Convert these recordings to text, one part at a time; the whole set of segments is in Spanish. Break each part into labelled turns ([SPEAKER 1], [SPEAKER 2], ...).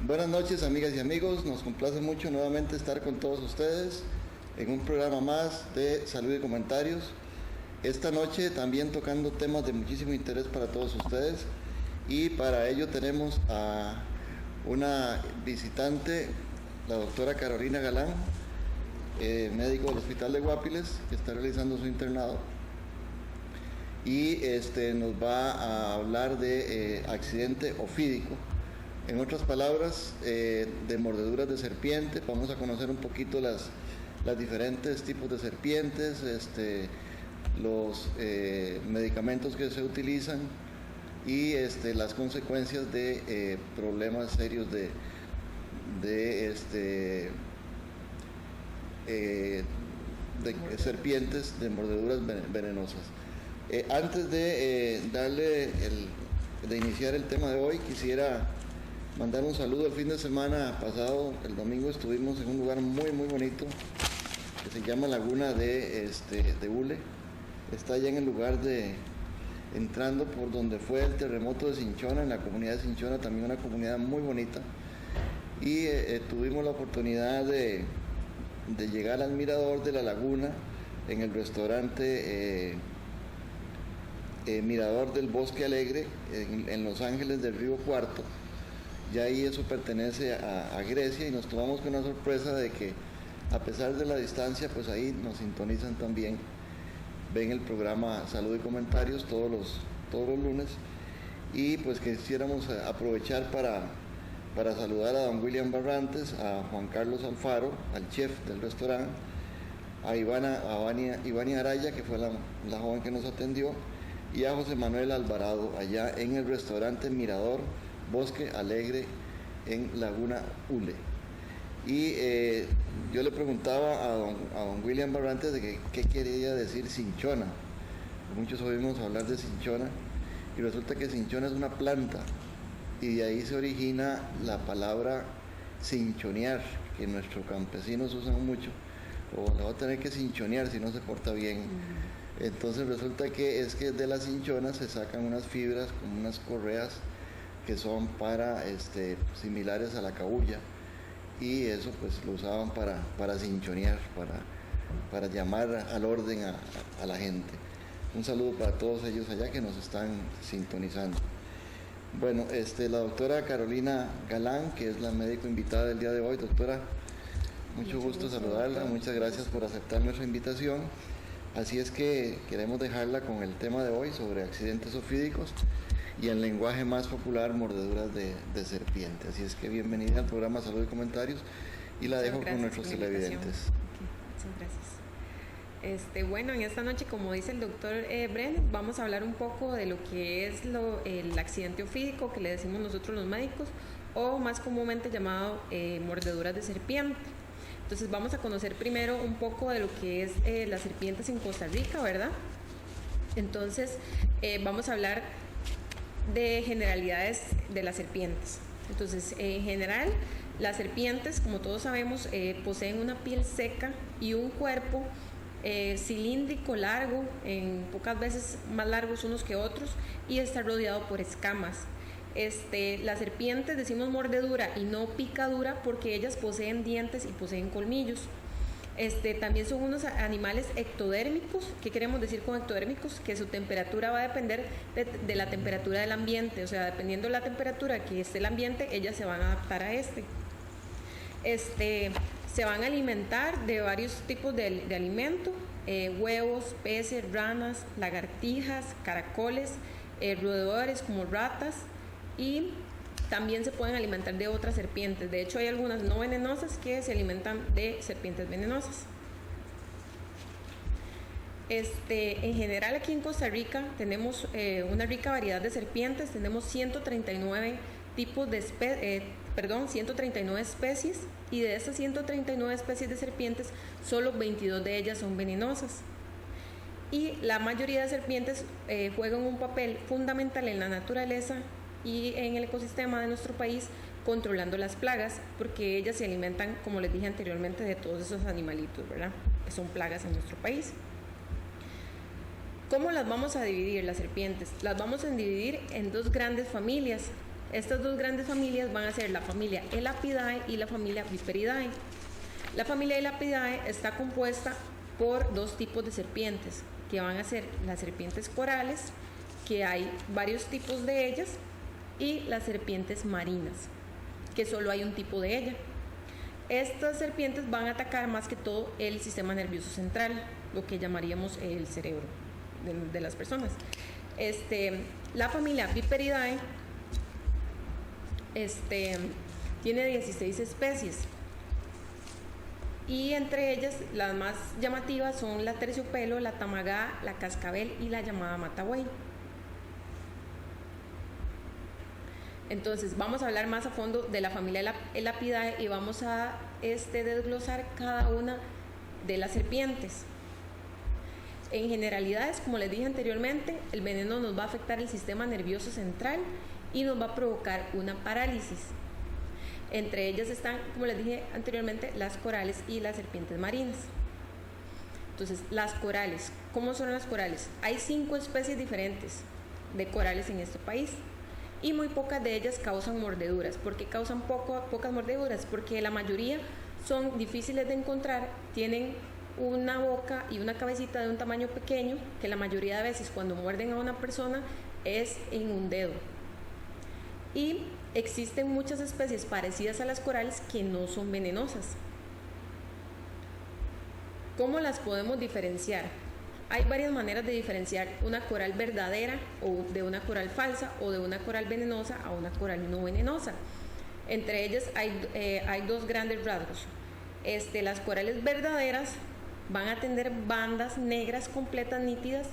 [SPEAKER 1] Buenas noches, amigas y amigos. Nos complace mucho nuevamente estar con todos ustedes en un programa más de Salud y Comentarios. Esta noche también tocando temas de muchísimo interés para todos ustedes, y para ello tenemos a una visitante, la doctora Carolina Galán, médico del Hospital de Guapiles, que está realizando su internado, y nos va a hablar de accidente ofídico. En otras palabras, de mordeduras de serpiente. Vamos a conocer un poquito los diferentes tipos de serpientes, los medicamentos que se utilizan y las consecuencias de problemas serios de serpientes, de mordeduras venenosas. Antes de de iniciar el tema de hoy, quisiera mandar un saludo. El fin de semana pasado, el domingo, estuvimos en un lugar muy bonito que se llama Laguna de Hule. Está allá en el lugar entrando por donde fue el terremoto de Cinchona, en la comunidad de Cinchona, también una comunidad muy bonita. Y tuvimos la oportunidad de llegar al mirador de la laguna en el restaurante Mirador del Bosque Alegre, en Los Ángeles del Río Cuarto. Ya ahí eso pertenece a Grecia, y nos tomamos con una sorpresa de que, a pesar de la distancia, pues ahí nos sintonizan también, ven el programa Salud y Comentarios todos los lunes. Y pues quisiéramos aprovechar para saludar a don William Barrantes, a Juan Carlos Alfaro, al chef del restaurante, a Ivania Araya, que fue la joven que nos atendió, y a José Manuel Alvarado, allá en el restaurante Mirador Bosque Alegre en Laguna Hule. Y yo le preguntaba a don William Barrantes de qué quería decir cinchona. Muchos oímos hablar de cinchona, y resulta que cinchona es una planta, y de ahí se origina la palabra cinchonear, que nuestros campesinos usan mucho. O le va a tener que cinchonear si no se porta bien. Entonces resulta que de las cinchonas se sacan unas fibras, como unas correas, que son similares a la cabuya, y eso pues lo usaban para cinchonear, para llamar al orden a la gente. Un saludo para todos ellos allá que nos están sintonizando. Bueno, la doctora Carolina Galán, que es la médico invitada del día de hoy. Doctora, mucho gusto saludarla, muchas gracias por aceptar nuestra invitación. Así es que queremos dejarla con el tema de hoy sobre accidentes ofídicos, y en lenguaje más popular, mordeduras de serpiente. Así es que bienvenida al programa Salud y Comentarios, y la dejo con nuestros televidentes.
[SPEAKER 2] Muchas gracias. Bueno, en esta noche, como dice el doctor Brennan, vamos a hablar un poco de lo que es el accidente ofídico, que le decimos nosotros los médicos, o más comúnmente llamado mordeduras de serpiente. Entonces vamos a conocer primero un poco de lo que es las serpientes en Costa Rica, ¿verdad? Entonces vamos a hablar de generalidades de las serpientes. Entonces, en general, las serpientes, como todos sabemos, poseen una piel seca y un cuerpo cilíndrico, largo, en pocas veces más largos unos que otros, y está rodeado por escamas. Las serpientes decimos mordedura y no picadura porque ellas poseen dientes y poseen colmillos. También son unos animales ectodérmicos. ¿Qué queremos decir con ectodérmicos? Que su temperatura va a depender de la temperatura del ambiente. O sea, dependiendo de la temperatura que esté el ambiente, ellas se van a adaptar a se van a alimentar de varios tipos de alimento, huevos, peces, ranas, lagartijas, caracoles, roedores como ratas, y también se pueden alimentar de otras serpientes. De hecho, hay algunas no venenosas que se alimentan de serpientes venenosas. En general, aquí en Costa Rica tenemos una rica variedad de serpientes. Tenemos 139 139 especies, y de estas 139 especies de serpientes, solo 22 de ellas son venenosas. Y la mayoría de serpientes juegan un papel fundamental en la naturaleza y en el ecosistema de nuestro país, controlando las plagas, porque ellas se alimentan, como les dije anteriormente, de todos esos animalitos, ¿verdad?, que son plagas en nuestro país. ¿Cómo las vamos a dividir las serpientes? Las vamos a dividir en dos grandes familias. Estas dos grandes familias van a ser la familia Elapidae y la familia Viperidae. La familia Elapidae está compuesta por dos tipos de serpientes, que van a ser las serpientes corales, que hay varios tipos de ellas, y las serpientes marinas, que solo hay un tipo de ella. Estas serpientes van a atacar más que todo el sistema nervioso central, lo que llamaríamos el cerebro de las personas. La familia Viperidae tiene 16 especies, y entre ellas las más llamativas son la terciopelo, la tamagá, la cascabel y la llamada matabuey. Entonces vamos a hablar más a fondo de la familia Elapidae y vamos a desglosar cada una de las serpientes. En generalidades, como les dije anteriormente, el veneno nos va a afectar el sistema nervioso central y nos va a provocar una parálisis. Entre ellas están, como les dije anteriormente, las corales y las serpientes marinas. Entonces, las corales, ¿cómo son las corales? Hay 5 especies diferentes de corales en este país, y muy pocas de ellas causan mordeduras. ¿Por qué causan pocas mordeduras? Porque la mayoría son difíciles de encontrar, tienen una boca y una cabecita de un tamaño pequeño, que la mayoría de veces cuando muerden a una persona es en un dedo. Y existen muchas especies parecidas a las corales que no son venenosas. ¿Cómo las podemos diferenciar? Hay varias maneras de diferenciar una coral verdadera o de una coral falsa, o de una coral venenosa a una coral no venenosa. Entre ellas hay dos grandes rasgos. Las corales verdaderas van a tener bandas negras completas, nítidas,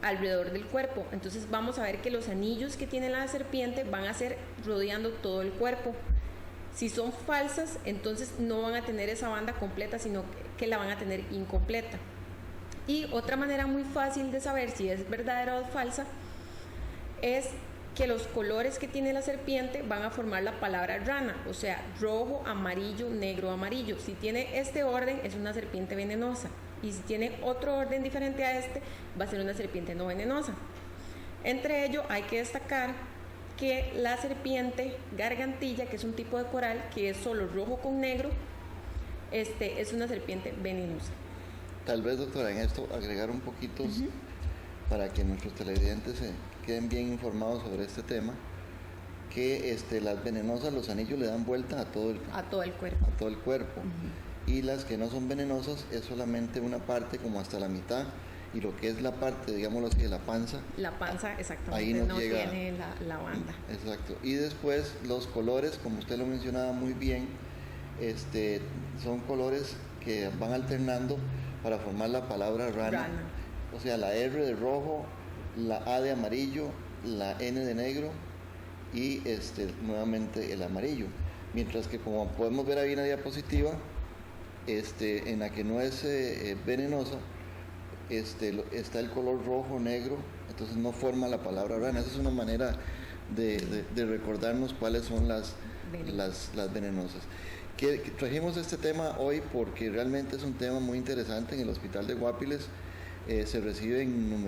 [SPEAKER 2] alrededor del cuerpo. Entonces vamos a ver que los anillos que tiene la serpiente van a ser rodeando todo el cuerpo. Si son falsas, entonces no van a tener esa banda completa, sino que la van a tener incompleta. Y otra manera muy fácil de saber si es verdadera o falsa es que los colores que tiene la serpiente van a formar la palabra rana, o sea, rojo, amarillo, negro, amarillo. Si tiene este orden, es una serpiente venenosa, y si tiene otro orden diferente a va a ser una serpiente no venenosa. Entre ello hay que destacar que la serpiente gargantilla, que es un tipo de coral que es solo rojo con negro, es una serpiente venenosa.
[SPEAKER 1] Tal vez, doctora, en esto agregar un poquito para que nuestros televidentes se queden bien informados sobre este tema, que las venenosas, los anillos le dan vuelta a todo el cuerpo. Y las que no son venenosas es solamente una parte, como hasta la mitad, y lo que es la parte, digámoslo así, de la panza.
[SPEAKER 2] La panza, exactamente,
[SPEAKER 1] ahí
[SPEAKER 2] no
[SPEAKER 1] llega,
[SPEAKER 2] tiene la banda.
[SPEAKER 1] Exacto. Y después los colores, como usted lo mencionaba muy bien, son colores que van alternando para formar la palabra rana. O sea, la R de rojo, la A de amarillo, la N de negro y nuevamente el amarillo. Mientras que, como podemos ver ahí en la diapositiva, en la que no es venenosa, está el color rojo, negro, entonces no forma la palabra rana. Esa es una manera de recordarnos cuáles son las venenosas. Que trajimos este tema hoy porque realmente es un tema muy interesante. En el hospital de Guapiles se reciben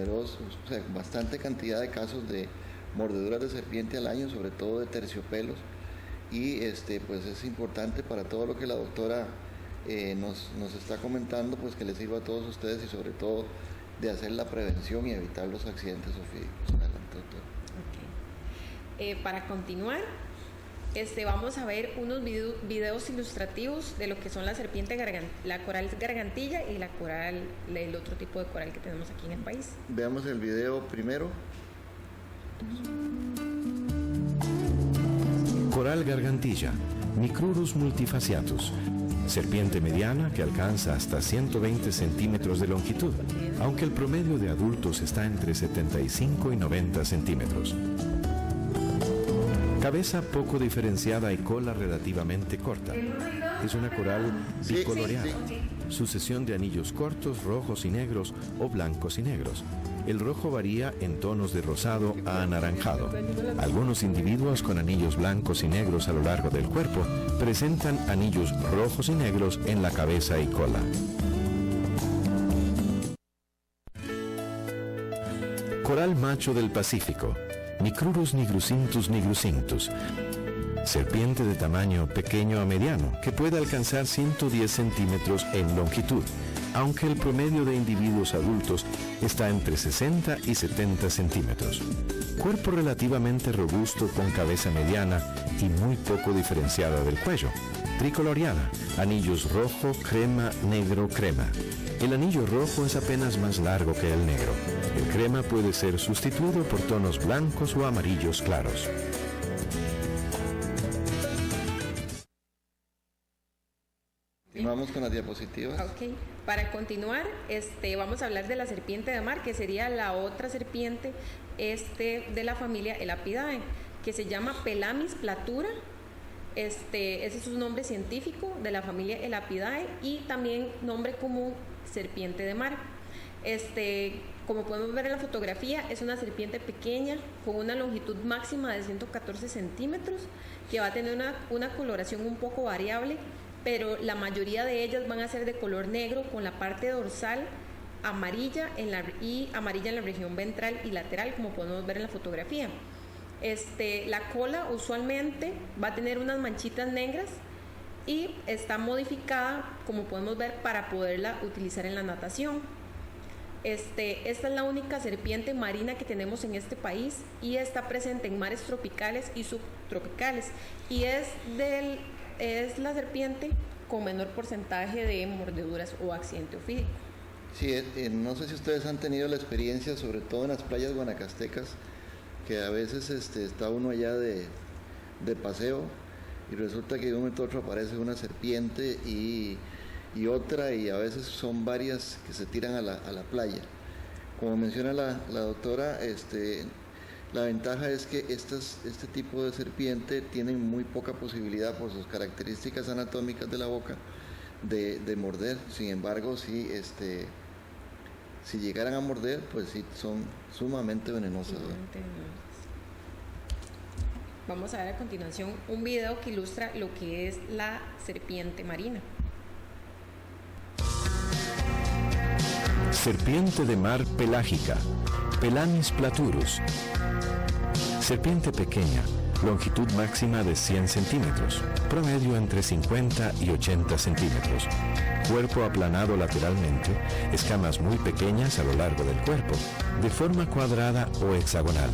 [SPEAKER 1] bastante cantidad de casos de mordeduras de serpiente al año, sobre todo de terciopelos, y pues es importante para todo lo que la doctora nos está comentando, pues que les sirva a todos ustedes, y sobre todo de hacer la prevención y evitar los accidentes ofídicos. Adelante, doctora.
[SPEAKER 2] Okay. Para continuar, vamos a ver unos videos ilustrativos de lo que son la coral gargantilla y el otro tipo de coral que tenemos aquí en el país.
[SPEAKER 1] Veamos el video primero.
[SPEAKER 3] Coral gargantilla, Micrurus multifasciatus, serpiente mediana que alcanza hasta 120 centímetros de longitud, aunque el promedio de adultos está entre 75 y 90 centímetros. Cabeza poco diferenciada y cola relativamente corta. Es una coral bicoloreada, sucesión de anillos cortos, rojos y negros o blancos y negros. El rojo varía en tonos de rosado a anaranjado. Algunos individuos con anillos blancos y negros a lo largo del cuerpo presentan anillos rojos y negros en la cabeza y cola. Coral macho del Pacífico, Micrurus nigrucintus nigrucinctus, serpiente de tamaño pequeño a mediano, que puede alcanzar 110 centímetros en longitud, aunque el promedio de individuos adultos está entre 60 y 70 centímetros. Cuerpo relativamente robusto con cabeza mediana y muy poco diferenciada del cuello. Tricoloriana, anillos rojo, crema, negro, crema. El anillo rojo es apenas más largo que el negro. El crema puede ser sustituido por tonos blancos o amarillos claros.
[SPEAKER 1] Vamos con las diapositivas.
[SPEAKER 2] Ok, para continuar, vamos a hablar de la serpiente de mar, que sería la otra serpiente de la familia Elapidae, que se llama Pelamis platura. Ese es su nombre científico de la familia Elapidae y también nombre común serpiente de mar. Como podemos ver en la fotografía, es una serpiente pequeña con una longitud máxima de 114 centímetros que va a tener una coloración un poco variable, pero la mayoría de ellas van a ser de color negro con la parte dorsal amarilla y amarilla en la región ventral y lateral, como podemos ver en la fotografía. La cola usualmente va a tener unas manchitas negras y está modificada, como podemos ver, para poderla utilizar en la natación. Esta es la única serpiente marina que tenemos en este país y está presente en mares tropicales y subtropicales y es la serpiente con menor porcentaje de mordeduras o accidente ofídico.
[SPEAKER 1] Sí, no sé si ustedes han tenido la experiencia, sobre todo en las playas guanacastecas, que a veces está uno allá de paseo y resulta que de un momento a otro aparece una serpiente y otra, y a veces son varias que se tiran a la playa. Como menciona la doctora, la ventaja es que este tipo de serpiente tienen muy poca posibilidad por sus características anatómicas de la boca de morder. Sin embargo, si llegaran a morder, pues sí son sumamente venenosas.
[SPEAKER 2] Vamos a ver a continuación un video que ilustra lo que es la serpiente marina.
[SPEAKER 3] Serpiente de mar pelágica, Pelamis platurus. Serpiente pequeña, longitud máxima de 100 centímetros, promedio entre 50 y 80 centímetros. Cuerpo aplanado lateralmente, escamas muy pequeñas a lo largo del cuerpo, de forma cuadrada o hexagonal.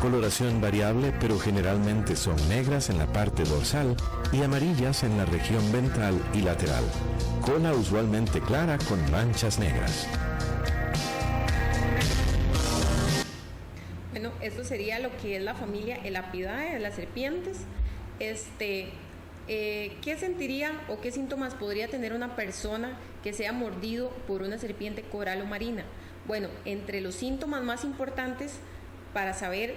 [SPEAKER 3] Coloración variable, pero generalmente son negras en la parte dorsal y amarillas en la región ventral y lateral. Cola usualmente clara con manchas negras.
[SPEAKER 2] Bueno, esto sería lo que es la familia Elapidae, de las serpientes. ¿Qué sentiría o qué síntomas podría tener una persona que sea mordido por una serpiente coral o marina? Bueno, entre los síntomas más importantes para saber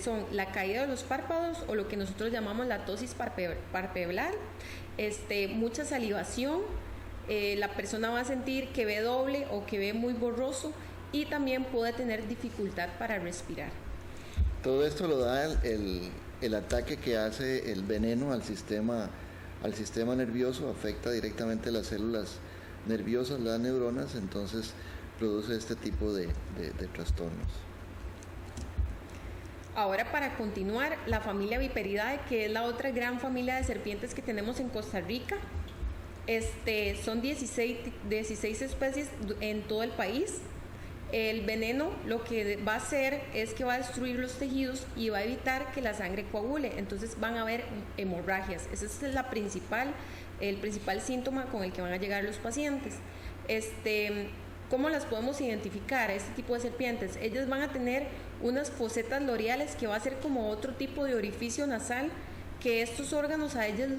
[SPEAKER 2] son la caída de los párpados o lo que nosotros llamamos la ptosis palpebral, mucha salivación, la persona va a sentir que ve doble o que ve muy borroso y también puede tener dificultad para respirar.
[SPEAKER 1] Todo esto lo da el ataque que hace el veneno al sistema nervioso, afecta directamente las células nerviosas, las neuronas, entonces produce este tipo de trastornos.
[SPEAKER 2] Ahora, para continuar, la familia Viperidae, que es la otra gran familia de serpientes que tenemos en Costa Rica. Son 16 especies en todo el país. El veneno lo que va a hacer es que va a destruir los tejidos y va a evitar que la sangre coagule, entonces van a haber hemorragias. Ese es el principal síntoma con el que van a llegar los pacientes. ¿Cómo las podemos identificar, este tipo de serpientes? Ellas van a tener unas fosetas loreales que va a ser como otro tipo de orificio nasal, que estos órganos a ellas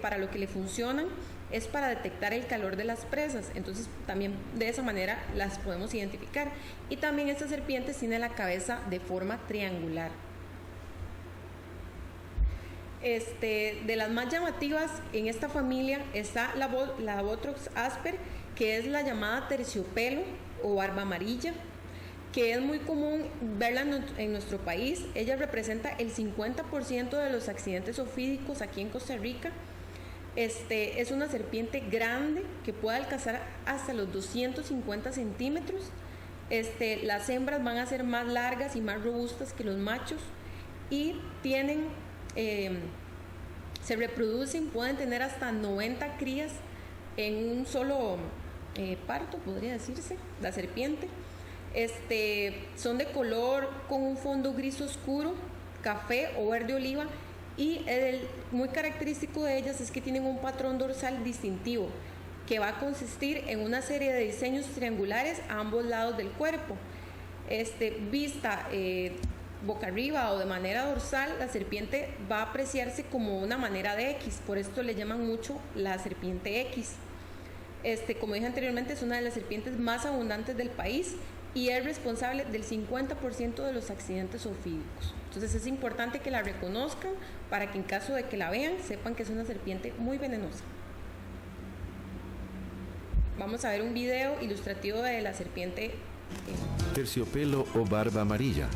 [SPEAKER 2] para lo que le funcionan es para detectar el calor de las presas, entonces también de esa manera las podemos identificar. Y también estas serpientes tienen la cabeza de forma triangular. De las más llamativas en esta familia está la Botrops asper, que es la llamada terciopelo o barba amarilla, que es muy común verla en nuestro país. Ella representa el 50% de los accidentes ofídicos aquí en Costa Rica. Es una serpiente grande que puede alcanzar hasta los 250 centímetros Las hembras van a ser más largas y más robustas que los machos y se reproducen, pueden tener hasta 90 crías en un solo parto, podría decirse, la serpiente. Son de color con un fondo gris oscuro, café o verde oliva, y muy característico de ellas es que tienen un patrón dorsal distintivo que va a consistir en una serie de diseños triangulares a ambos lados del cuerpo. Vista boca arriba o de manera dorsal, la serpiente va a apreciarse como una manera de X, por esto le llaman mucho la serpiente X. Como dije anteriormente, es una de las serpientes más abundantes del país y es responsable del 50% de los accidentes ofídicos. Entonces es importante que la reconozcan para que en caso de que la vean, sepan que es una serpiente muy venenosa. Vamos a ver un video ilustrativo de la serpiente.
[SPEAKER 3] Terciopelo o barba amarilla,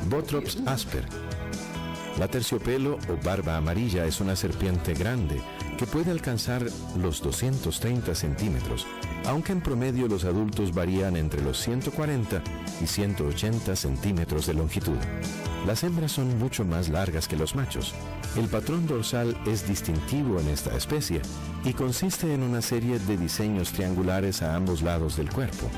[SPEAKER 3] Botrops asper. La terciopelo o barba amarilla es una serpiente grande que puede alcanzar los 230 centímetros, aunque en promedio los adultos varían entre los 140 y 180 centímetros de longitud. Las hembras son mucho más largas que los machos. El patrón dorsal es distintivo en esta especie y consiste en una serie de diseños triangulares a ambos lados del cuerpo.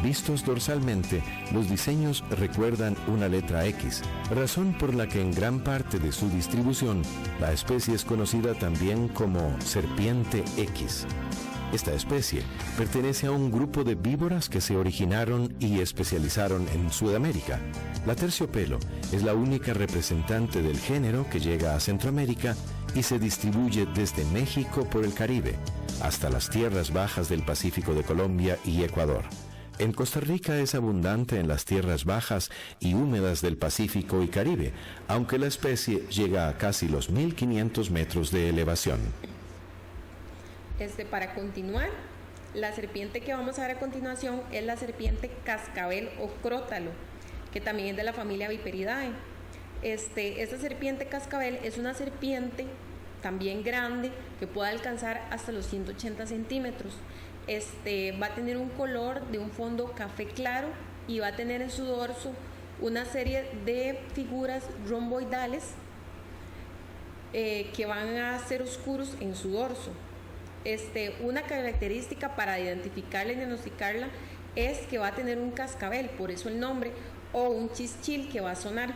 [SPEAKER 3] Vistos dorsalmente, los diseños recuerdan una letra X, razón por la que en gran parte de su distribución, la especie es conocida también como serpiente X. Esta especie pertenece a un grupo de víboras que se originaron y especializaron en Sudamérica. La terciopelo es la única representante del género que llega a Centroamérica y se distribuye desde México por el Caribe hasta las tierras bajas del Pacífico de Colombia y Ecuador. En Costa Rica es abundante en las tierras bajas y húmedas del Pacífico y Caribe, aunque la especie llega a casi los 1500 metros de elevación.
[SPEAKER 2] Para continuar, la serpiente que vamos a ver a continuación es la serpiente cascabel o crótalo, que también es de la familia Viperidae. Esta serpiente cascabel es una serpiente también grande que puede alcanzar hasta los 180 centímetros. Va a tener un color de un fondo café claro y va a tener en su dorso una serie de figuras romboidales que van a ser oscuros en su dorso. Una característica para identificarla y diagnosticarla es que va a tener un cascabel, por eso el nombre, o un chischil que va a sonar.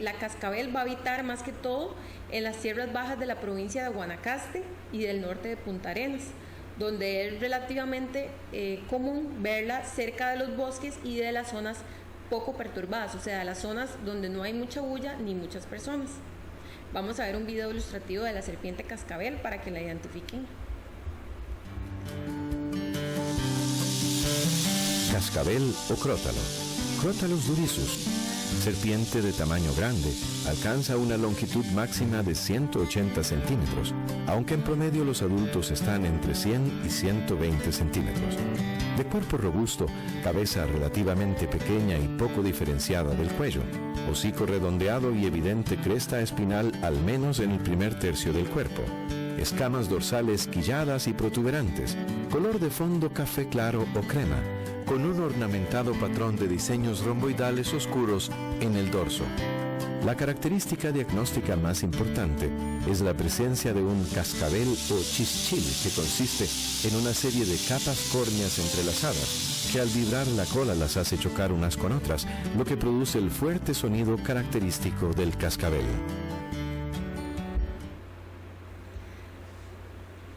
[SPEAKER 2] La cascabel va a habitar más que todo en las tierras bajas de la provincia de Guanacaste y del norte de Punta Arenas, donde es relativamente común verla cerca de los bosques y de las zonas poco perturbadas, o sea, las zonas donde no hay mucha bulla ni muchas personas. Vamos a ver un video ilustrativo de la serpiente cascabel para que la identifiquen.
[SPEAKER 3] Cascabel o crótalo. Crótalos durisus. Serpiente de tamaño grande, alcanza una longitud máxima de 180 centímetros, aunque en promedio los adultos están entre 100 y 120 centímetros. De cuerpo robusto, cabeza relativamente pequeña y poco diferenciada del cuello, hocico redondeado y evidente cresta espinal al menos en el primer tercio del cuerpo, escamas dorsales quilladas y protuberantes, color de fondo café claro o crema, con un ornamentado patrón de diseños romboidales oscuros en el dorso. La característica diagnóstica más importante es la presencia de un cascabel o chischil, que consiste en una serie de capas córneas entrelazadas que al vibrar la cola las hace chocar unas con otras, lo que produce el fuerte sonido característico del cascabel.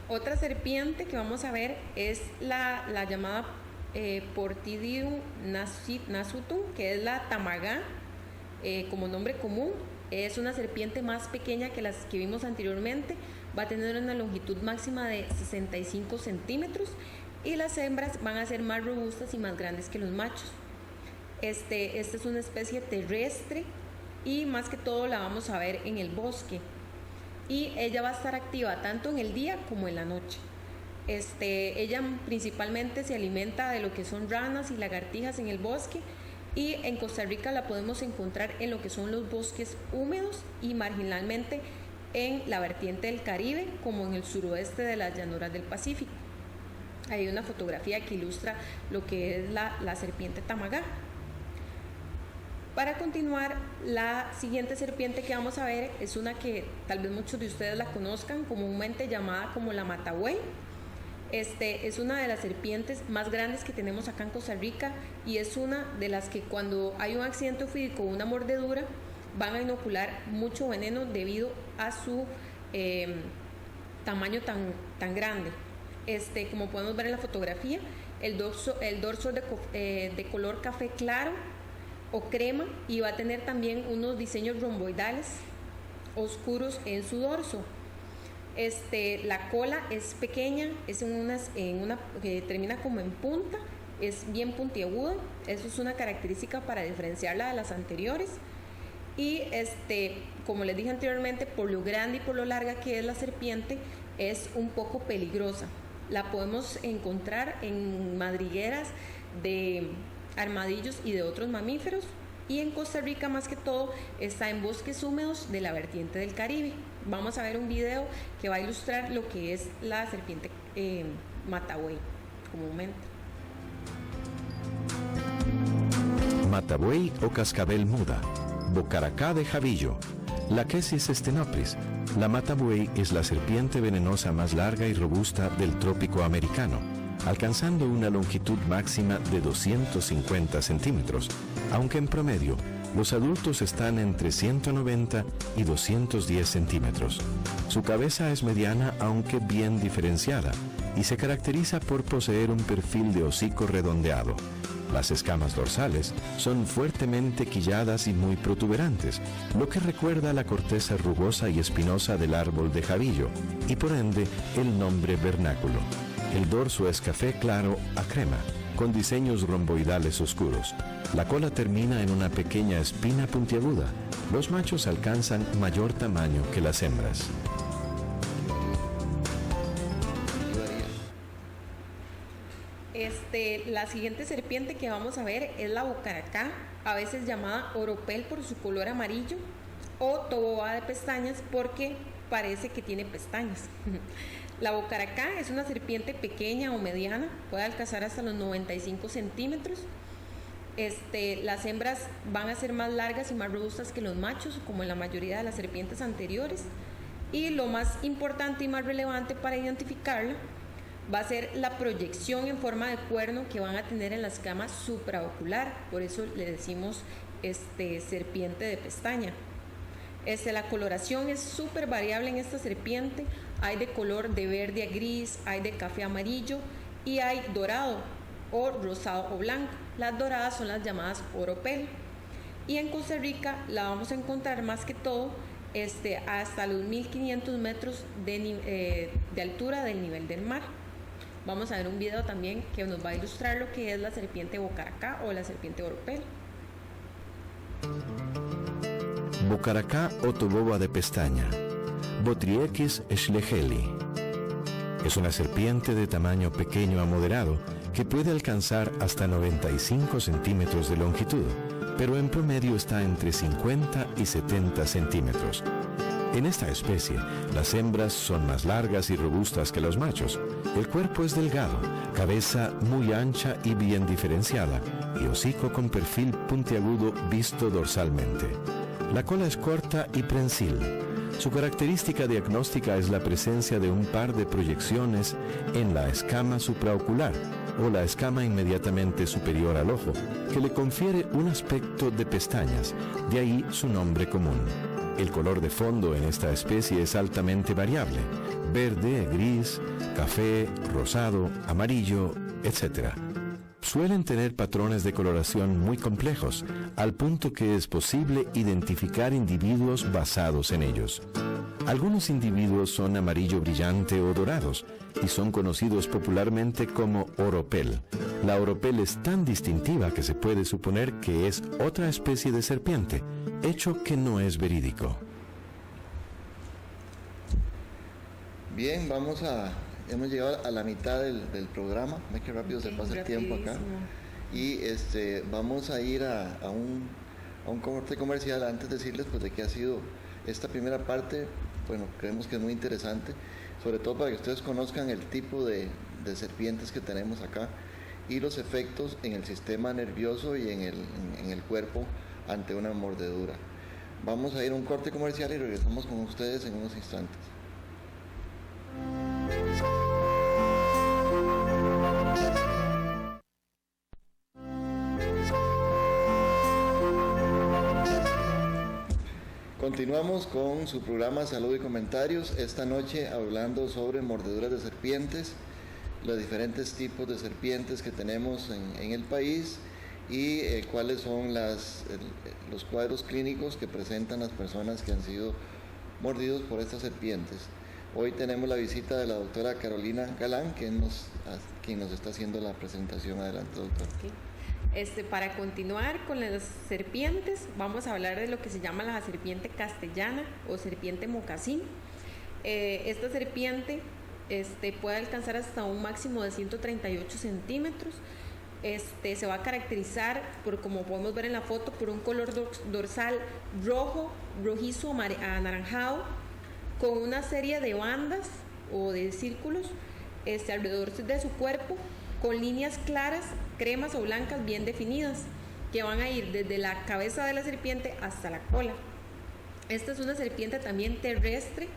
[SPEAKER 2] Otra serpiente que vamos a ver es la llamada Portidium nasutum, que es la tamagá, como nombre común. Es una serpiente más pequeña que las que vimos anteriormente, va a tener una longitud máxima de 65 centímetros y las hembras van a ser más robustas y más grandes que los machos. Esta es una especie terrestre y más que todo la vamos a ver en el bosque, y ella va a estar activa tanto en el día como en la noche. Ella principalmente se alimenta de lo que son ranas y lagartijas en el bosque, y en Costa Rica la podemos encontrar en lo que son los bosques húmedos y marginalmente en la vertiente del Caribe, como en el suroeste de las llanuras del Pacífico. Hay una fotografía que ilustra lo que es la serpiente tamagá. Para continuar, la siguiente serpiente que vamos a ver es una que tal vez muchos de ustedes la conozcan, comúnmente llamada como la matabuey. Es una de las serpientes más grandes que tenemos acá en Costa Rica y es una de las que cuando hay un accidente ofídico o una mordedura van a inocular mucho veneno debido a su tamaño tan grande. Como podemos ver en la fotografía, el dorso de color café claro o crema y va a tener también unos diseños romboidales oscuros en su dorso. La cola es pequeña, es que termina como en punta, es bien puntiaguda. Eso es una característica para diferenciarla de las anteriores. Y como les dije anteriormente, por lo grande y por lo larga que es la serpiente, es un poco peligrosa. La podemos encontrar en madrigueras de armadillos y de otros mamíferos, y en Costa Rica más que todo está en bosques húmedos de la vertiente del Caribe. Vamos a ver un video que va a ilustrar lo que es la serpiente matabuey comúnmente.
[SPEAKER 3] Matabuey o cascabel muda, bocaracá de Javillo, Lachesis stenopris. La matabuey es la serpiente venenosa más larga y robusta del trópico americano, alcanzando una longitud máxima de 250 centímetros, aunque en promedio los adultos están entre 190 y 210 centímetros. Su cabeza es mediana aunque bien diferenciada y se caracteriza por poseer un perfil de hocico redondeado. Las escamas dorsales son fuertemente quilladas y muy protuberantes, lo que recuerda a la corteza rugosa y espinosa del árbol de Javillo, y por ende el nombre vernáculo. El dorso es café claro a crema, con diseños romboidales oscuros. La cola termina en una pequeña espina puntiaguda. Los machos alcanzan mayor tamaño que las hembras.
[SPEAKER 2] La siguiente serpiente que vamos a ver es la bocaracá, a veces llamada oropel por su color amarillo, o toboá de pestañas porque parece que tiene pestañas. La bocaracá es una serpiente pequeña o mediana, puede alcanzar hasta los 95 centímetros. Las hembras van a ser más largas y más robustas que los machos, como en la mayoría de las serpientes anteriores. Y lo más importante y más relevante para identificarla va a ser la proyección en forma de cuerno que van a tener en la escama supraocular, por eso le decimos serpiente de pestaña. La coloración es súper variable en esta serpiente, hay de color de verde a gris, hay de café a amarillo y hay dorado o rosado o blanco. Las doradas son las llamadas oropel. Y en Costa Rica la vamos a encontrar más que todo hasta los 1500 metros de altura del nivel del mar. Vamos a ver un video también que nos va a ilustrar lo que es la serpiente bocaracá o la serpiente oropel.
[SPEAKER 3] Bocaracá o toboba de pestaña, Botriechis schlegeli. Es una serpiente de tamaño pequeño a moderado que puede alcanzar hasta 95 centímetros de longitud, pero en promedio está entre 50 y 70 centímetros. En esta especie, las hembras son más largas y robustas que los machos. El cuerpo es delgado, cabeza muy ancha y bien diferenciada, y hocico con perfil puntiagudo visto dorsalmente. La cola es corta y prensil. Su característica diagnóstica es la presencia de un par de proyecciones en la escama supraocular, o la escama inmediatamente superior al ojo, que le confiere un aspecto de pestañas, de ahí su nombre común. El color de fondo en esta especie es altamente variable: verde, gris, café, rosado, amarillo, etc. Suelen tener patrones de coloración muy complejos, al punto que es posible identificar individuos basados en ellos. Algunos individuos son amarillo brillante o dorados y son conocidos popularmente como oropel. La oropel es tan distintiva que se puede suponer que es otra especie de serpiente, hecho que no es verídico.
[SPEAKER 1] Bien, hemos llegado a la mitad del programa. Ve que rápido se pasa el tiempo acá. Y vamos a ir a un corte comercial. Antes de decirles pues de qué ha sido Esta primera parte, bueno, creemos que es muy interesante, sobre todo para que ustedes conozcan el tipo de serpientes que tenemos acá y los efectos en el sistema nervioso y en el cuerpo ante una mordedura. Vamos a ir a un corte comercial y regresamos con ustedes en unos instantes. Continuamos con su programa Salud y Comentarios, esta noche hablando sobre mordeduras de serpientes, los diferentes tipos de serpientes que tenemos en el país y cuáles son los cuadros clínicos que presentan las personas que han sido mordidos por estas serpientes. Hoy tenemos la visita de la doctora Carolina Galán, quien nos está haciendo la presentación. Adelante, doctora.
[SPEAKER 2] Okay. Para continuar con las serpientes, vamos a hablar de lo que se llama la serpiente castellana o serpiente mocasín. Esta serpiente puede alcanzar hasta un máximo de 138 centímetros. Se va a caracterizar por, como podemos ver en la foto, por un color dorsal rojizo anaranjado, con una serie de bandas o de círculos alrededor de su cuerpo, con líneas claras, cremas o blancas bien definidas, que van a ir desde la cabeza de la serpiente hasta la cola. Esta es una serpiente también terrestre,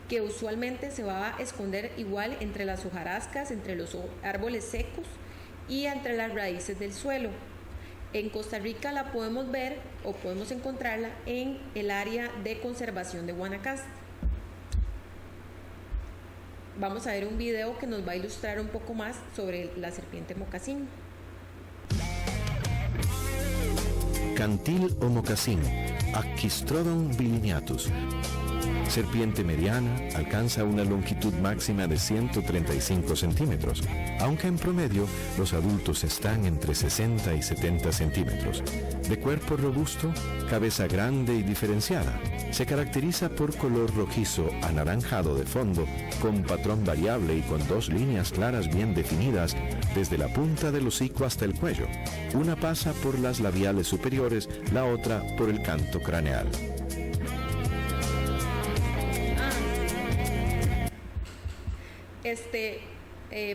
[SPEAKER 2] que usualmente se va a esconder igual entre las hojarascas, entre los árboles secos y entre las raíces del suelo. En Costa Rica la podemos ver o podemos encontrarla en el área de conservación de Guanacaste. Vamos a ver un video que nos va a ilustrar un poco más sobre la serpiente mocasín.
[SPEAKER 3] Cantil o mocasín, Acchistrodon bilineatus. Serpiente mediana, alcanza una longitud máxima de 135 centímetros, aunque en promedio los adultos están entre 60 y 70 centímetros. De cuerpo robusto, cabeza grande y diferenciada, se caracteriza por color rojizo anaranjado de fondo, con patrón variable y con dos líneas claras bien definidas desde la punta del hocico hasta el cuello. Una pasa por las labiales superiores, la otra por el canto craneal.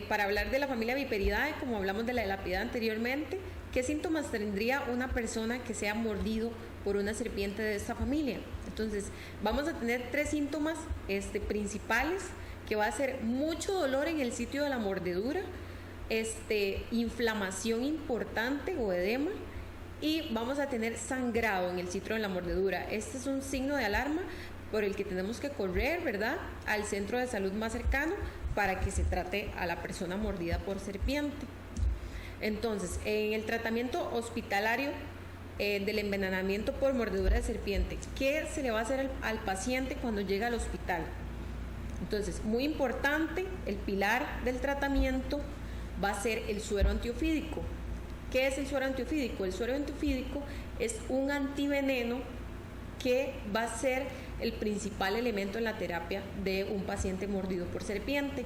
[SPEAKER 2] Para hablar de la familia Viperidae, como hablamos de la lapidad anteriormente, ¿qué síntomas tendría una persona que sea mordido por una serpiente de esta familia? Entonces, vamos a tener tres síntomas principales, que va a ser mucho dolor en el sitio de la mordedura, inflamación importante o edema, y vamos a tener sangrado en el sitio de la mordedura. Este es un signo de alarma por el que tenemos que correr, ¿verdad?, al centro de salud más cercano para que se trate a la persona mordida por serpiente. Entonces, en el tratamiento hospitalario del envenenamiento por mordedura de serpiente, ¿qué se le va a hacer al paciente cuando llega al hospital? Entonces, muy importante, el pilar del tratamiento va a ser el suero antiofídico. ¿Qué es el suero antiofídico? El suero antiofídico es un antiveneno que va a ser el principal elemento en la terapia de un paciente mordido por serpiente.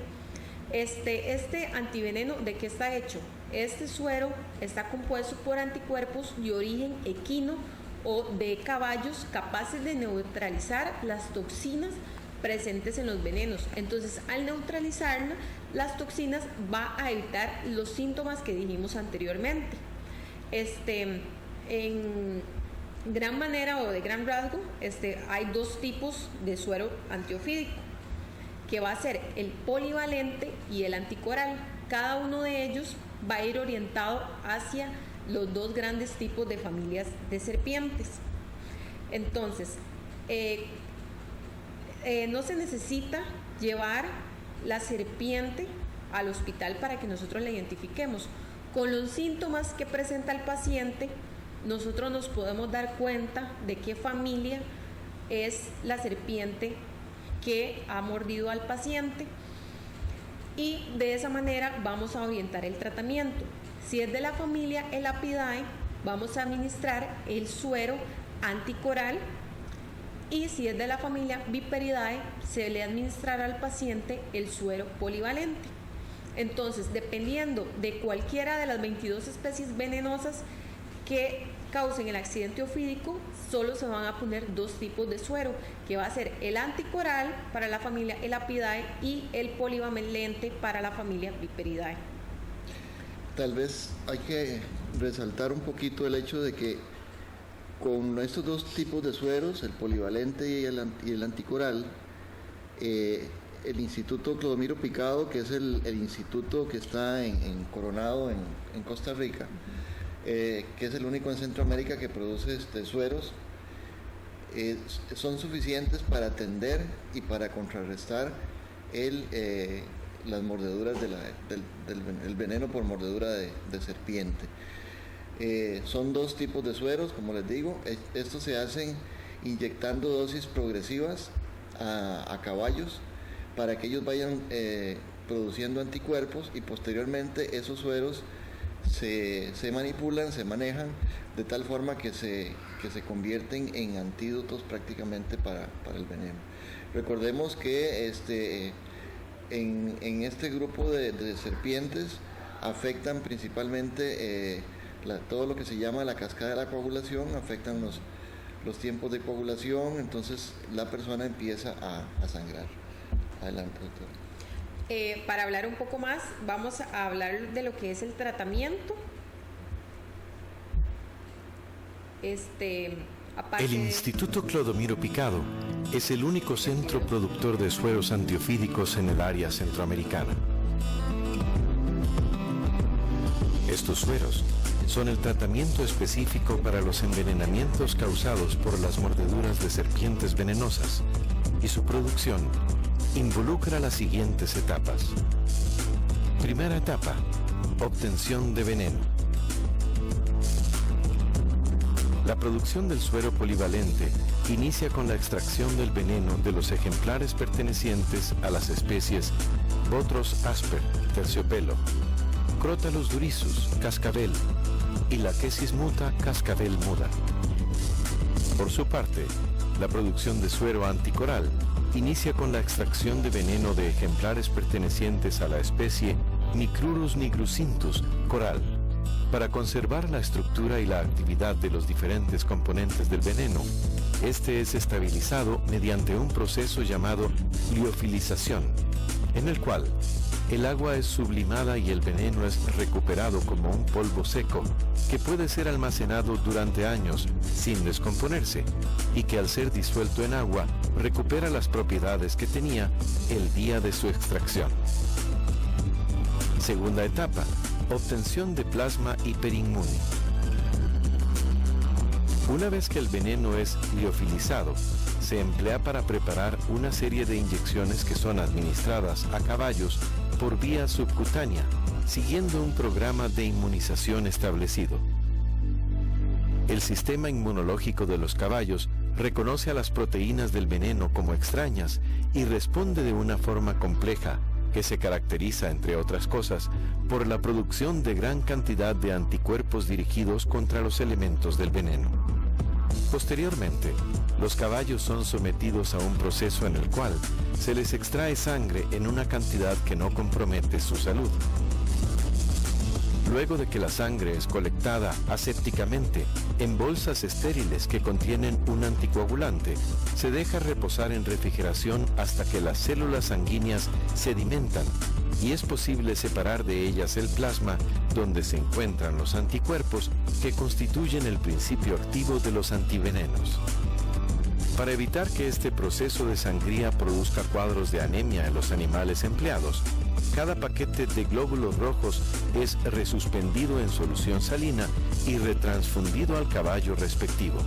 [SPEAKER 2] Este antiveneno, ¿de qué está hecho? Este suero está compuesto por anticuerpos de origen equino o de caballos capaces de neutralizar las toxinas presentes en los venenos. Entonces, al neutralizar las toxinas, va a evitar los síntomas que dijimos anteriormente. En gran manera o de gran rasgo, hay dos tipos de suero antiofídico, que va a ser el polivalente y el anticoral. Cada uno de ellos va a ir orientado hacia los dos grandes tipos de familias de serpientes. Entonces, no se necesita llevar la serpiente al hospital para que nosotros la identifiquemos. Con los síntomas que presenta el paciente, nosotros nos podemos dar cuenta de qué familia es la serpiente que ha mordido al paciente, y de esa manera vamos a orientar el tratamiento. Si es de la familia Elapidae, vamos a administrar el suero anticoral, y si es de la familia Viperidae, se le administrará al paciente el suero polivalente. Entonces, dependiendo de cualquiera de las 22 especies venenosas que causen el accidente ofídico, solo se van a poner 2 tipos de suero, que va a ser el anticoral para la familia Elapidae y el polivalente para la familia Viperidae.
[SPEAKER 1] Tal vez hay que resaltar un poquito el hecho de que con estos 2 tipos de sueros, el polivalente y el anticoral, el Instituto Clodomiro Picado, que es el instituto que está en Coronado, en Costa Rica, que es el único en Centroamérica que produce sueros, son suficientes para atender y para contrarrestar las mordeduras del veneno por mordedura de serpiente. Son 2 tipos de sueros, como les digo. Estos se hacen inyectando dosis progresivas a caballos para que ellos vayan produciendo anticuerpos, y posteriormente esos sueros se manipulan, se manejan de tal forma que se convierten en antídotos prácticamente para el veneno. Recordemos que en este grupo de serpientes afectan principalmente todo lo que se llama la cascada de la coagulación, afectan los tiempos de coagulación, entonces la persona empieza a sangrar. Adelante, doctora.
[SPEAKER 2] Para hablar un poco más, vamos a hablar de lo que es el tratamiento.
[SPEAKER 3] El Instituto Clodomiro Picado es el único centro productor de sueros antiofídicos en el área centroamericana. Estos sueros son el tratamiento específico para los envenenamientos causados por las mordeduras de serpientes venenosas, y su producción involucra las siguientes etapas. Primera etapa: obtención de veneno. La producción del suero polivalente inicia con la extracción del veneno de los ejemplares pertenecientes a las especies Botros asper, terciopelo, Crotalus durisus, cascabel, y Lachesis muta, cascabel muda. Por su parte, la producción de suero anticoral inicia con la extracción de veneno de ejemplares pertenecientes a la especie Micrurus nigrucintus, coral. Para conservar la estructura y la actividad de los diferentes componentes del veneno, este es estabilizado mediante un proceso llamado liofilización, en el cual el agua es sublimada y el veneno es recuperado como un polvo seco que puede ser almacenado durante años sin descomponerse, y que al ser disuelto en agua recupera las propiedades que tenía el día de su extracción. Segunda etapa: obtención de plasma hiperinmune. Una vez que el veneno es liofilizado, se emplea para preparar una serie de inyecciones que son administradas a caballos por vía subcutánea, siguiendo un programa de inmunización establecido. El sistema inmunológico de los caballos reconoce a las proteínas del veneno como extrañas y responde de una forma compleja, que se caracteriza, entre otras cosas, por la producción de gran cantidad de anticuerpos dirigidos contra los elementos del veneno. Posteriormente, los caballos son sometidos a un proceso en el cual se les extrae sangre en una cantidad que no compromete su salud. Luego de que la sangre es colectada asépticamente en bolsas estériles que contienen un anticoagulante, se deja reposar en refrigeración hasta que las células sanguíneas sedimentan y es posible separar de ellas el plasma, donde se encuentran los anticuerpos que constituyen el principio activo de los antivenenos. Para evitar que este proceso de sangría produzca cuadros de anemia en los animales empleados, cada paquete de glóbulos rojos es resuspendido en solución salina y retransfundido al caballo respectivo.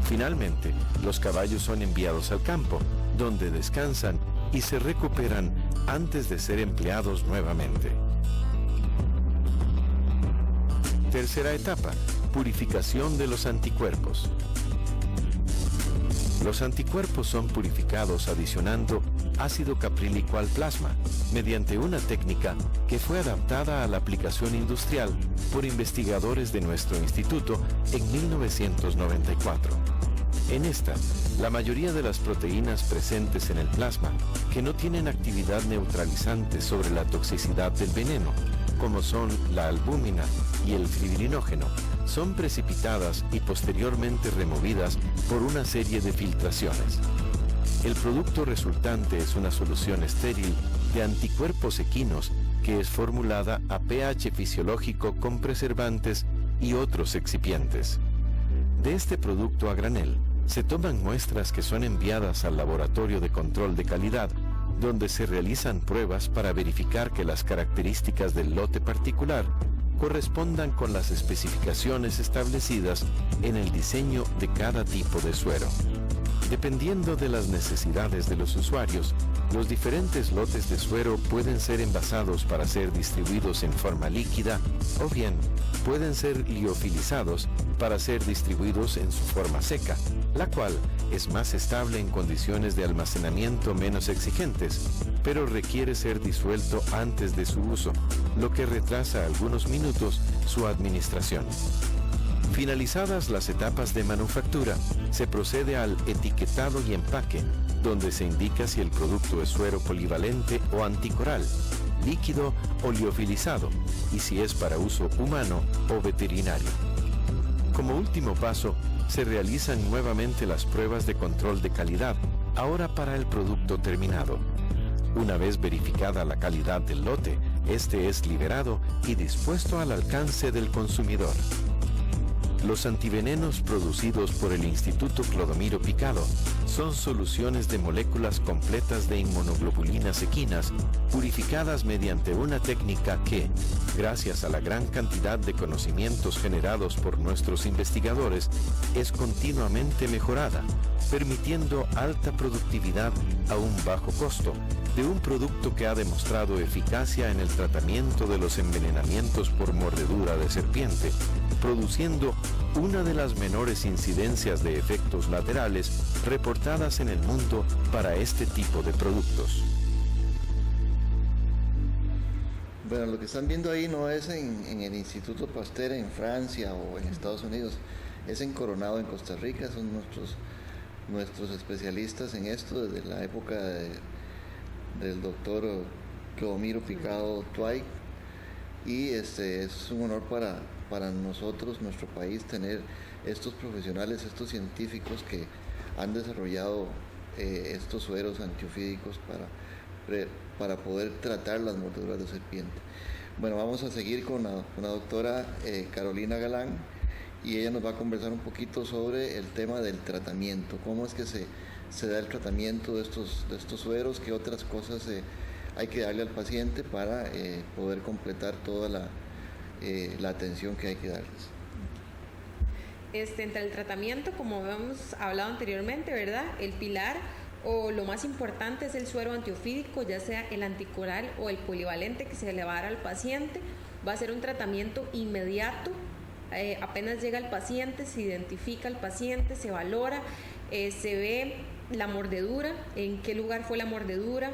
[SPEAKER 3] Finalmente, los caballos son enviados al campo, donde descansan y se recuperan antes de ser empleados nuevamente. Tercera etapa: purificación de los anticuerpos. Los anticuerpos son purificados adicionando ácido caprílico al plasma, mediante una técnica que fue adaptada a la aplicación industrial por investigadores de nuestro instituto en 1994. En esta, la mayoría de las proteínas presentes en el plasma, que no tienen actividad neutralizante sobre la toxicidad del veneno, como son la albúmina y el fibrinógeno, son precipitadas y posteriormente removidas por una serie de filtraciones. El producto resultante es una solución estéril de anticuerpos equinos que es formulada a pH fisiológico con preservantes y otros excipientes. De este producto a granel se toman muestras que son enviadas al laboratorio de control de calidad, donde se realizan pruebas para verificar que las características del lote particular correspondan con las especificaciones establecidas en el diseño de cada tipo de suero. Dependiendo de las necesidades de los usuarios, los diferentes lotes de suero pueden ser envasados para ser distribuidos en forma líquida o bien pueden ser liofilizados para ser distribuidos en su forma seca, la cual es más estable en condiciones de almacenamiento menos exigentes, pero requiere ser disuelto antes de su uso, lo que retrasa algunos minutos su administración. Finalizadas las etapas de manufactura, se procede al etiquetado y empaque, donde se indica si el producto es suero polivalente o anticoral, líquido o liofilizado, y si es para uso humano o veterinario. Como último paso, se realizan nuevamente las pruebas de control de calidad, ahora para el producto terminado. Una vez verificada la calidad del lote, este es liberado y dispuesto al alcance del consumidor. Los antivenenos producidos por el Instituto Clodomiro Picado son soluciones de moléculas completas de inmunoglobulinas equinas purificadas mediante una técnica que, gracias a la gran cantidad de conocimientos generados por nuestros investigadores, es continuamente mejorada, permitiendo alta productividad a un bajo costo, de un producto que ha demostrado eficacia en el tratamiento de los envenenamientos por mordedura de serpiente, produciendo una de las menores incidencias de efectos laterales reportadas en el mundo para este tipo de productos.
[SPEAKER 1] Bueno, lo que están viendo ahí no es en el Instituto Pasteur en Francia o en Estados Unidos, es en Coronado, en Costa Rica. Son nuestros especialistas en esto desde la época del doctor Clodomiro Picado Tway, y es un honor para nosotros, nuestro país, tener estos profesionales, estos científicos que han desarrollado estos sueros antiofídicos para poder tratar las mordeduras de serpiente. Bueno, vamos a seguir con la doctora Carolina Galán, y ella nos va a conversar un poquito sobre el tema del tratamiento, cómo es que se da el tratamiento de estos sueros, qué otras cosas hay que darle al paciente para poder completar toda la atención que hay que darles.
[SPEAKER 2] Entre el tratamiento, como hemos hablado anteriormente, ¿verdad? El pilar o lo más importante es el suero antiofídico, ya sea el anticoral o el polivalente que se le va a dar al paciente. Va a ser un tratamiento inmediato. Apenas llega el paciente, se identifica al paciente, se valora, se ve la mordedura, en qué lugar fue la mordedura,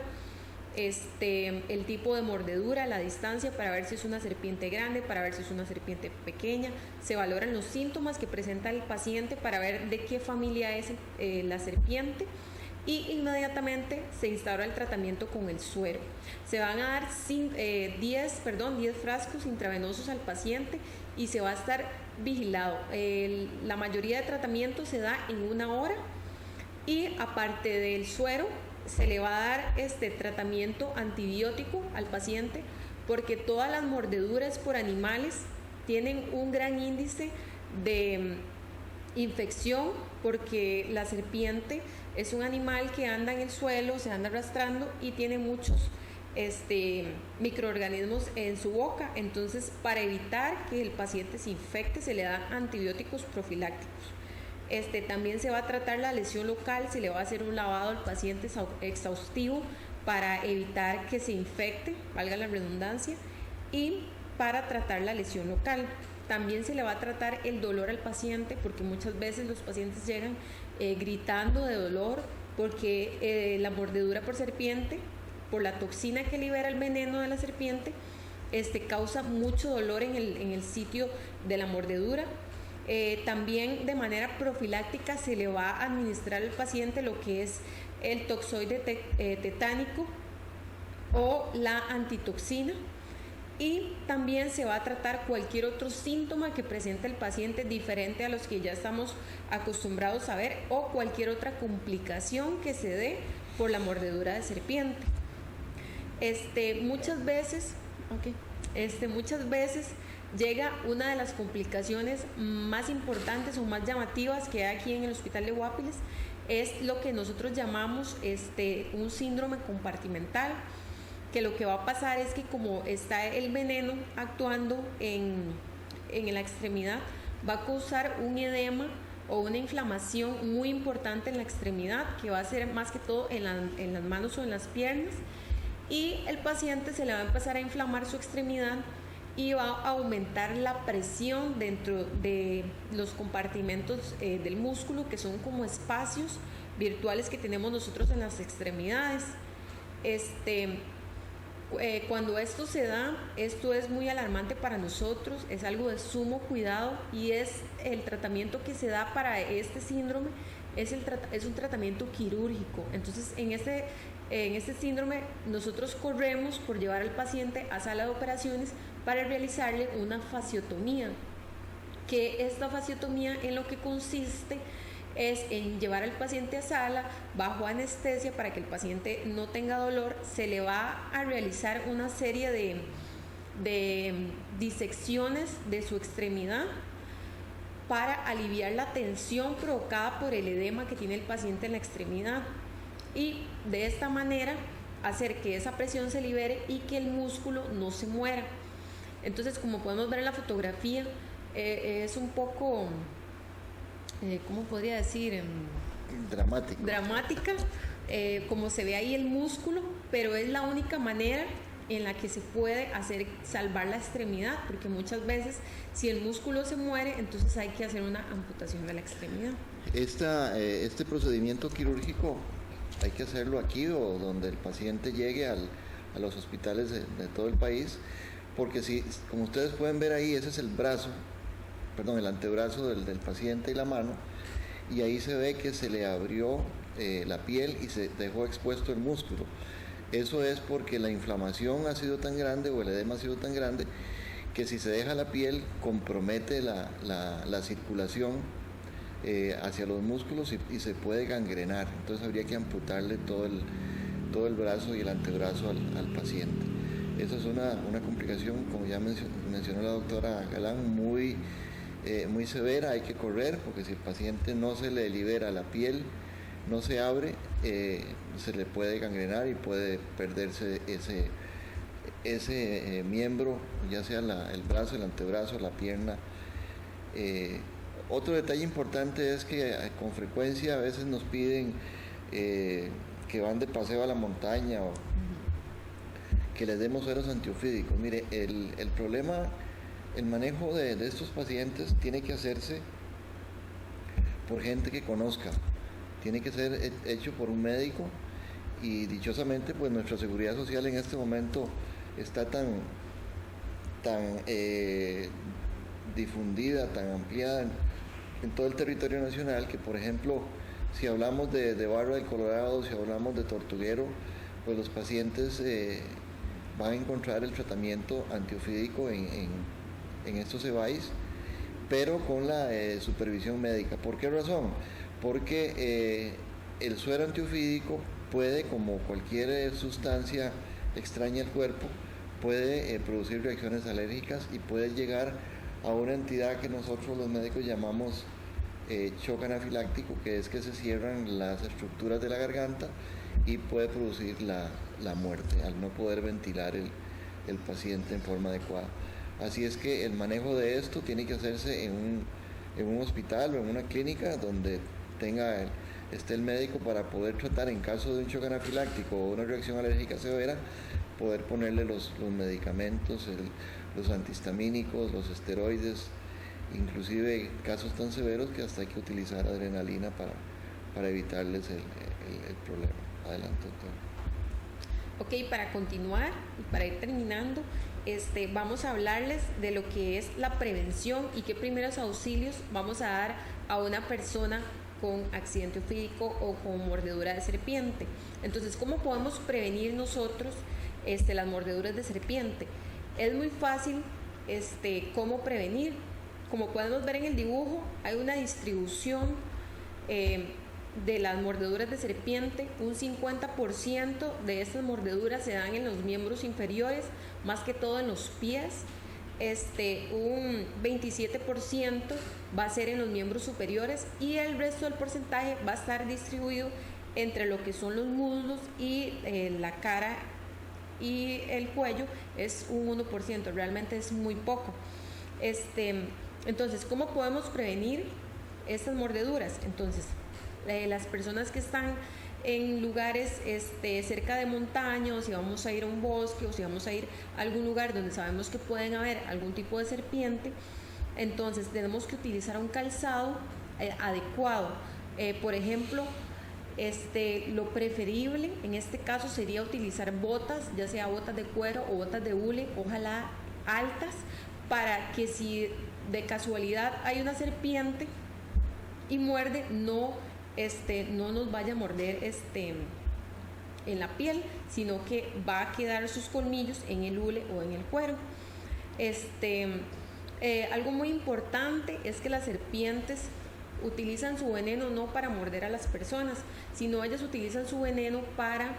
[SPEAKER 2] el tipo de mordedura, la distancia para ver si es una serpiente grande, para ver si es una serpiente pequeña. Se valoran los síntomas que presenta el paciente para ver de qué familia es la serpiente, y inmediatamente se instaura el tratamiento con el suero. Se van a dar 10 frascos intravenosos al paciente y se va a estar vigilado. La mayoría de tratamientos se da en 1 hora, y aparte del suero se le va a dar tratamiento antibiótico al paciente, porque todas las mordeduras por animales tienen un gran índice de infección, porque la serpiente es un animal que anda en el suelo, se anda arrastrando y tiene muchos microorganismos en su boca. Entonces, para evitar que el paciente se infecte, se le dan antibióticos profilácticos. También se va a tratar la lesión local, se le va a hacer un lavado al paciente exhaustivo para evitar que se infecte, valga la redundancia, y para tratar la lesión local. También se le va a tratar el dolor al paciente, porque muchas veces los pacientes llegan gritando de dolor porque la mordedura por serpiente, por la toxina que libera el veneno de la serpiente, causa mucho dolor en el sitio de la mordedura. También de manera profiláctica se le va a administrar al paciente lo que es el toxoide tetánico o la antitoxina, Y también se va a tratar cualquier otro síntoma que presente el paciente diferente a los que ya estamos acostumbrados a ver, o cualquier otra complicación que se dé por la mordedura de serpiente. Muchas veces llega una de las complicaciones más importantes o más llamativas que hay aquí en el Hospital de Guapiles, es lo que nosotros llamamos un síndrome compartimental, que lo que va a pasar es que como está el veneno actuando en la extremidad, va a causar un edema o una inflamación muy importante en la extremidad, que va a ser más que todo en las manos o en las piernas, y el paciente se le va a empezar a inflamar su extremidad y va a aumentar la presión dentro de los compartimentos del músculo, que son como espacios virtuales que tenemos nosotros en las extremidades. Cuando esto se da, esto es muy alarmante para nosotros, es algo de sumo cuidado, y es el tratamiento que se da para este síndrome, es un tratamiento quirúrgico. Entonces, en este síndrome nosotros corremos por llevar al paciente a sala de operaciones para realizarle una fasciotomía, que esta fasciotomía en lo que consiste es en llevar al paciente a sala bajo anestesia para que el paciente no tenga dolor. Se le va a realizar una serie de disecciones de su extremidad para aliviar la tensión provocada por el edema que tiene el paciente en la extremidad, y de esta manera hacer que esa presión se libere y que el músculo no se muera. Entonces, como podemos ver en la fotografía, es un poco, ¿cómo podría decir? Dramática, como se ve ahí el músculo, pero es la única manera en la que se puede salvar la extremidad, porque muchas veces si el músculo se muere, entonces hay que hacer una amputación de la extremidad.
[SPEAKER 1] Este procedimiento quirúrgico hay que hacerlo aquí o donde el paciente llegue a los hospitales de todo el país, porque si, como ustedes pueden ver ahí, ese es el antebrazo del paciente y la mano, y ahí se ve que se le abrió la piel y se dejó expuesto el músculo. Eso es porque la inflamación ha sido tan grande o el edema ha sido tan grande que si se deja la piel compromete la circulación hacia los músculos y se puede gangrenar. Entonces habría que amputarle todo el brazo y el antebrazo al paciente. Esa es una complicación, como ya mencionó la doctora Galán, muy severa. Hay que correr, porque si el paciente no se le libera la piel, no se abre, se le puede gangrenar y puede perderse ese miembro, ya sea el brazo, el antebrazo, la pierna. Otro detalle importante es que con frecuencia a veces nos piden que van de paseo a la montaña o que les demos sueros antiofídicos. Mire, el problema, el manejo de estos pacientes tiene que hacerse por gente que conozca, tiene que ser hecho por un médico, y dichosamente pues nuestra seguridad social en este momento está tan difundida, tan ampliada en todo el territorio nacional, que por ejemplo si hablamos de Barra del Colorado, si hablamos de Tortuguero, pues los pacientes van a encontrar el tratamiento antiofídico en estos EVAIS, pero con la supervisión médica. ¿Por qué razón? Porque el suero antiofídico puede, como cualquier sustancia extraña al cuerpo, puede producir reacciones alérgicas y puede llegar a una entidad que nosotros los médicos llamamos shock anafiláctico, que es que se cierran las estructuras de la garganta y puede producir la muerte al no poder ventilar el paciente en forma adecuada. Así es que el manejo de esto tiene que hacerse en un hospital o en una clínica donde esté el médico para poder tratar, en caso de un shock anafiláctico o una reacción alérgica severa, poder ponerle los medicamentos, los antihistamínicos, los esteroides, inclusive casos tan severos que hasta hay que utilizar adrenalina para evitarles el problema. Adelante, doctor.
[SPEAKER 2] Ok, para continuar y para ir terminando, vamos a hablarles de lo que es la prevención y qué primeros auxilios vamos a dar a una persona con accidente ofídico o con mordedura de serpiente. Entonces, ¿cómo podemos prevenir nosotros las mordeduras de serpiente? Es muy fácil cómo prevenir. Como podemos ver en el dibujo, hay una distribución de las mordeduras de serpiente. Un 50% de estas mordeduras se dan en los miembros inferiores, más que todo en los pies. Un 27% va a ser en los miembros superiores y el resto del porcentaje va a estar distribuido entre lo que son los muslos y la cara y el cuello. Es un 1%, realmente es muy poco. Entonces, ¿cómo podemos prevenir estas mordeduras? Entonces, las personas que están en lugares cerca de montañas, o si vamos a ir a un bosque, o si vamos a ir a algún lugar donde sabemos que pueden haber algún tipo de serpiente, entonces tenemos que utilizar un calzado adecuado. Por ejemplo, lo preferible en este caso sería utilizar botas, ya sea botas de cuero o botas de hule, ojalá altas, para que si de casualidad hay una serpiente y muerde, no nos vaya a morder en la piel, sino que va a quedar sus colmillos en el hule o en el cuero. Algo muy importante es que las serpientes utilizan su veneno no para morder a las personas, sino ellas utilizan su veneno para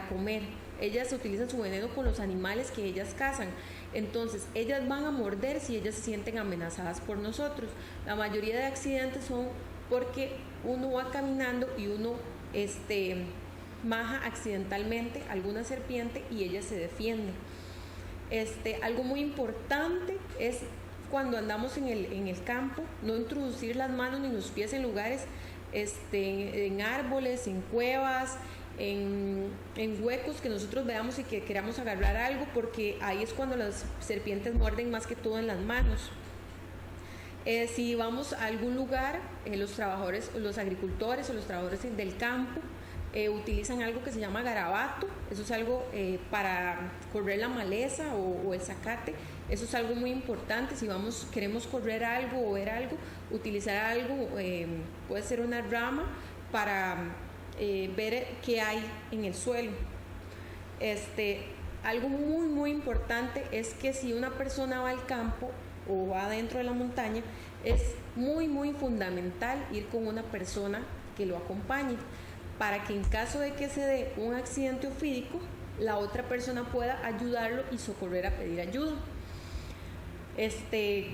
[SPEAKER 2] comer. Ellas utilizan su veneno con los animales que ellas cazan. Entonces, ellas van a morder si ellas se sienten amenazadas por nosotros. La mayoría de accidentes son porque uno va caminando y uno maja accidentalmente alguna serpiente y ella se defiende. Algo muy importante es cuando andamos en el campo, no introducir las manos ni los pies en lugares, en árboles, en cuevas, en huecos que nosotros veamos y que queramos agarrar algo, porque ahí es cuando las serpientes muerden más que todo en las manos. Si vamos a algún lugar, los trabajadores, los agricultores o los trabajadores del campo utilizan algo que se llama garabato. Eso es algo para correr la maleza o el zacate. Eso es algo muy importante. Si queremos correr algo o ver algo, utilizar algo, puede ser una rama para ver qué hay en el suelo. Algo muy muy importante es que si una persona va al campo o va dentro de la montaña, es muy muy fundamental ir con una persona que lo acompañe, para que en caso de que se dé un accidente ofídico, la otra persona pueda ayudarlo y socorrer a pedir ayuda.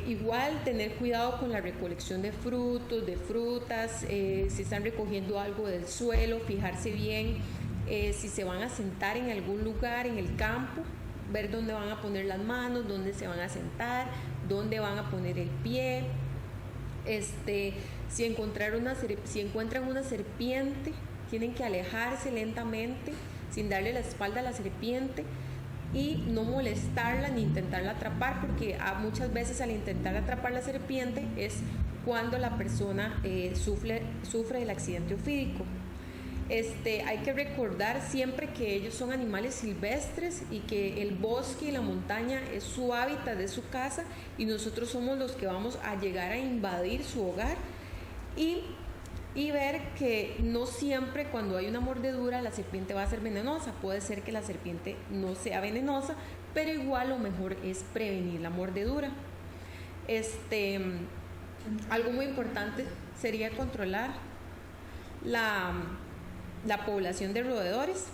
[SPEAKER 2] Igual tener cuidado con la recolección de frutos, de frutas, si están recogiendo algo del suelo, fijarse bien si se van a sentar en algún lugar en el campo, ver dónde van a poner las manos, dónde se van a sentar, dónde van a poner el pie. Si encuentran una serpiente, tienen que alejarse lentamente sin darle la espalda a la serpiente y no molestarla ni intentarla atrapar, porque muchas veces al intentar atrapar la serpiente es cuando la persona sufre del accidente ofídico. Hay que recordar siempre que ellos son animales silvestres y que el bosque y la montaña es su hábitat, es su casa, y nosotros somos los que vamos a llegar a invadir su hogar, y ver que no siempre cuando hay una mordedura la serpiente va a ser venenosa. Puede ser que la serpiente no sea venenosa, pero igual lo mejor es prevenir la mordedura. Algo muy importante sería controlar la población de roedores.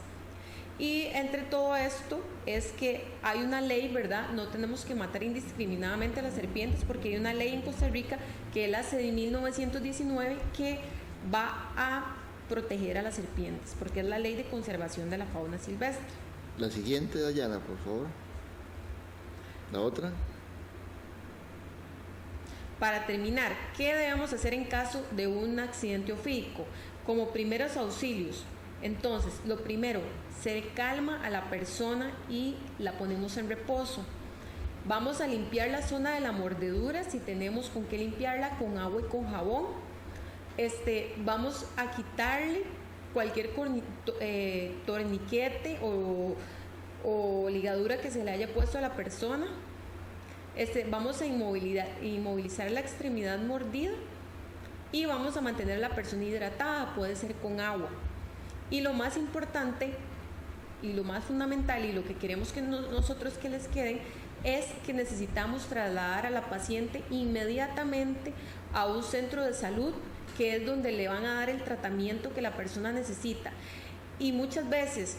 [SPEAKER 2] Y entre todo esto es que hay una ley, ¿verdad? No tenemos que matar indiscriminadamente a las serpientes, porque hay una ley en Costa Rica, que es la CEDI 1919, que va a proteger a las serpientes, porque es la ley de conservación de la fauna silvestre.
[SPEAKER 1] La siguiente, Dayana, por favor. La otra.
[SPEAKER 2] Para terminar, ¿qué debemos hacer en caso de un accidente ofídico? Como primeros auxilios, entonces, lo primero, se calma a la persona y la ponemos en reposo. Vamos a limpiar la zona de la mordedura, si tenemos con qué limpiarla, con agua y con jabón. Vamos a quitarle cualquier torniquete o ligadura que se le haya puesto a la persona. Vamos a inmovilizar la extremidad mordida y vamos a mantener a la persona hidratada, puede ser con agua. Y lo más importante y lo más fundamental y lo que queremos que nosotros que les queden es que necesitamos trasladar a la paciente inmediatamente a un centro de salud, que es donde le van a dar el tratamiento que la persona necesita. Y muchas veces,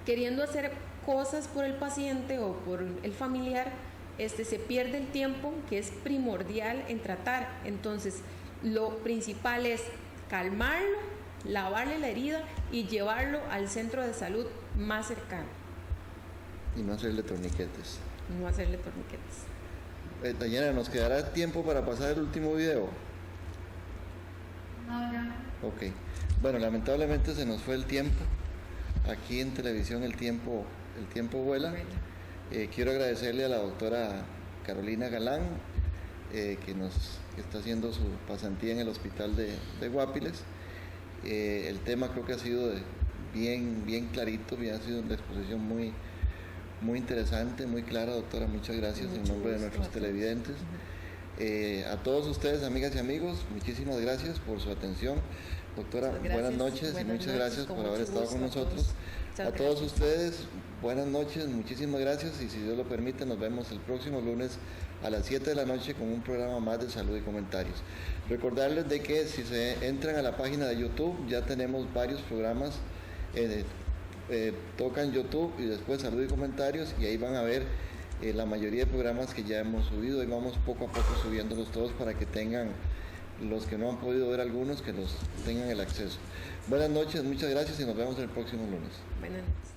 [SPEAKER 2] queriendo hacer cosas por el paciente o por el familiar, se pierde el tiempo que es primordial en tratar. Entonces, lo principal es calmarlo, lavarle la herida y llevarlo al centro de salud más cercano.
[SPEAKER 1] Y no hacerle torniquetes.
[SPEAKER 2] No hacerle torniquetes.
[SPEAKER 1] Dayana, ¿nos quedará tiempo para pasar el último video?
[SPEAKER 4] No, ya.
[SPEAKER 1] Ok. Bueno, lamentablemente se nos fue el tiempo. Aquí en televisión el tiempo vuela. Quiero agradecerle a la doctora Carolina Galán, que está haciendo su pasantía en el hospital de Guapiles. El tema creo que ha sido bien clarito, ha sido una exposición muy interesante, muy clara, doctora. Muchas gracias en nombre de nuestros televidentes. A todos ustedes, amigas y amigos, muchísimas gracias por su atención. Doctora, buenas noches y muchas gracias por haber estado con nosotros. A todos ustedes, buenas noches, muchísimas gracias, y si Dios lo permite, nos vemos el próximo lunes a las 7 de la noche con un programa más de salud y comentarios. Recordarles de que si se entran a la página de YouTube, ya tenemos varios programas, tocan YouTube y después salud y comentarios, y ahí van a ver la mayoría de programas que ya hemos subido. Y vamos poco a poco subiéndolos todos para que tengan, los que no han podido ver algunos, que los tengan el acceso. Buenas noches, muchas gracias y nos vemos el próximo lunes.
[SPEAKER 2] Buenas noches.